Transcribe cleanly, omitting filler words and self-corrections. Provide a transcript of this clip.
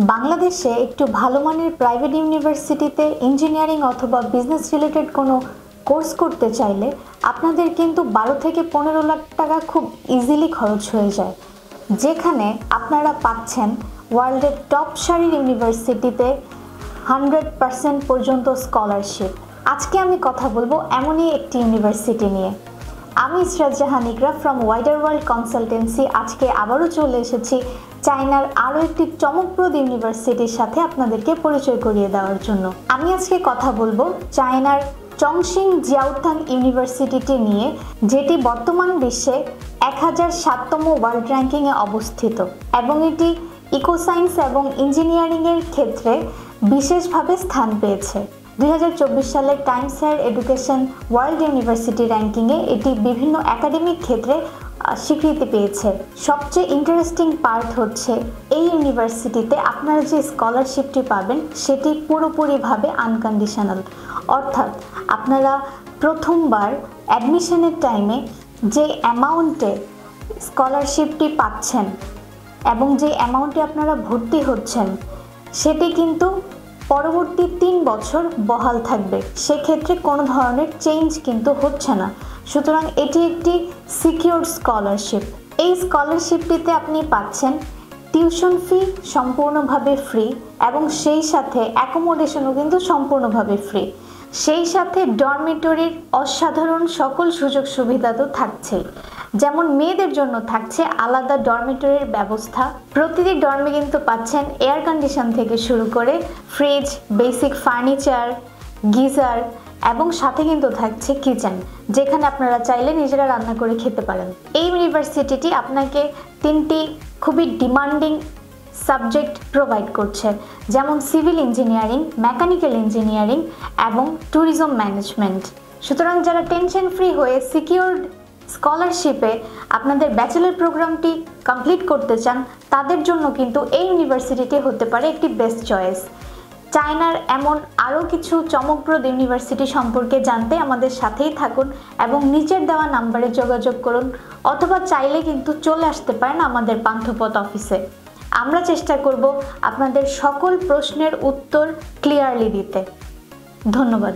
বাংলাদেশে একটু ভালো মানের প্রাইভেট ইউনিভার্সিটিতে ইঞ্জিনিয়ারিং অথবা বিজনেস রিলেটেড কোনো কোর্স করতে চাইলে আপনাদের কিন্তু 12 থেকে 15 লাখ টাকা খুব ইজিলি খরচ হয়ে যায়, যেখানে আপনারা পাচ্ছেন ওয়ার্ল্ডের টপ সারির ইউনিভার্সিটিতে 100% পর্যন্ত স্কলারশিপ। আজকে আমি কথা বলবো এমনই একটি ইউনিভার্সিটি নিয়ে। আমি ইসরাত জাহান ইকরা ফ্রম ওয়াইডার ওয়ার্ল্ড কনসালটেন্সি আজকে আবারও চলে এসেছি চায়নার আরও একটি চমকপ্রদ ইউনিভার্সিটির সাথে আপনাদেরকে পরিচয় করিয়ে দেওয়ার জন্য। আমি আজকে কথা বলবো চায়নার চংশিং জিয়াওথাং ইউনিভার্সিটিটি নিয়ে, যেটি বর্তমান বিশ্বে 1007তম ওয়ার্ল্ড র্যাঙ্কিংয়ে অবস্থিত এবং এটি ইকোসায়েন্স এবং ইঞ্জিনিয়ারিংয়ের ক্ষেত্রে বিশেষভাবে স্থান পেয়েছে। 2024 সালে Times Higher Education World University র্যাঙ্কিংয়ে এটি বিভিন্ন একাডেমিক ক্ষেত্রে স্বীকৃতি পেয়েছে। সবচেয়ে ইন্টারেস্টিং পার্ট হচ্ছে এই ইউনিভার্সিটিতে আপনারা যে স্কলারশিপটি পাবেন সেটি পুরোপুরিভাবে আনকন্ডিশনাল, অর্থাৎ আপনারা প্রথমবার অ্যাডমিশনের টাইমে যে অ্যামাউন্টে স্কলারশিপটি পাচ্ছেন এবং যে অ্যামাউন্টে আপনারা ভর্তি হচ্ছেন সেটি কিন্তু পরবর্তী 3 বছর বহাল থাকবে। সেক্ষেত্রে কোনো ধরনের চেঞ্জ কিন্তু হচ্ছে না। সুতরাং এটি একটি সিকিউরড স্কলারশিপ। এই স্কলারশিপটিতে আপনি পাচ্ছেন টিউশন ফি সম্পূর্ণভাবে ফ্রি এবং সেই সাথে অ্যাকোমোডেশনও কিন্তু সম্পূর্ণভাবে ফ্রি। সেই সাথে ডরমিটরির অসাধারণ সকল সুযোগ সুবিধা তো থাকছেই, যেমন মেয়েদের জন্য থাকছে আলাদা ডরমিটরির ব্যবস্থা। প্রতিটি ডর্মে কিন্তু পাচ্ছেন এয়ার কন্ডিশন থেকে শুরু করে ফ্রিজ, বেসিক ফার্নিচার, গিজার এবং সাথে কিন্তু থাকছে কিচেন, যেখানে আপনারা চাইলে নিজেরা রান্না করে খেতে পারেন। এই ইউনিভার্সিটিটি আপনাকে 3টি খুবই ডিমান্ডিং সাবজেক্ট প্রোভাইড করছে, যেমন সিভিল ইঞ্জিনিয়ারিং, মেকানিক্যাল ইঞ্জিনিয়ারিং এবং ট্যুরিজম ম্যানেজমেন্ট। সুতরাং যারা টেনশন ফ্রি হয়ে সিকিউরড স্কলারশিপে আপনাদের ব্যাচেলর প্রোগ্রামটি কমপ্লিট করতে চান, তাদের জন্য কিন্তু এই ইউনিভার্সিটিটি হতে পারে একটি বেস্ট চয়েস। চায়নার এমন আরও কিছু চমকপ্রদ ইউনিভার্সিটি সম্পর্কে জানতে আমাদের সাথেই থাকুন এবং নিচের দেওয়া নাম্বারে যোগাযোগ করুন, অথবা চাইলে কিন্তু চলে আসতে পারেন আমাদের পান্থপথ অফিসে। আমরা চেষ্টা করব আপনাদের সকল প্রশ্নের উত্তর ক্লিয়ারলি দিতে। ধন্যবাদ।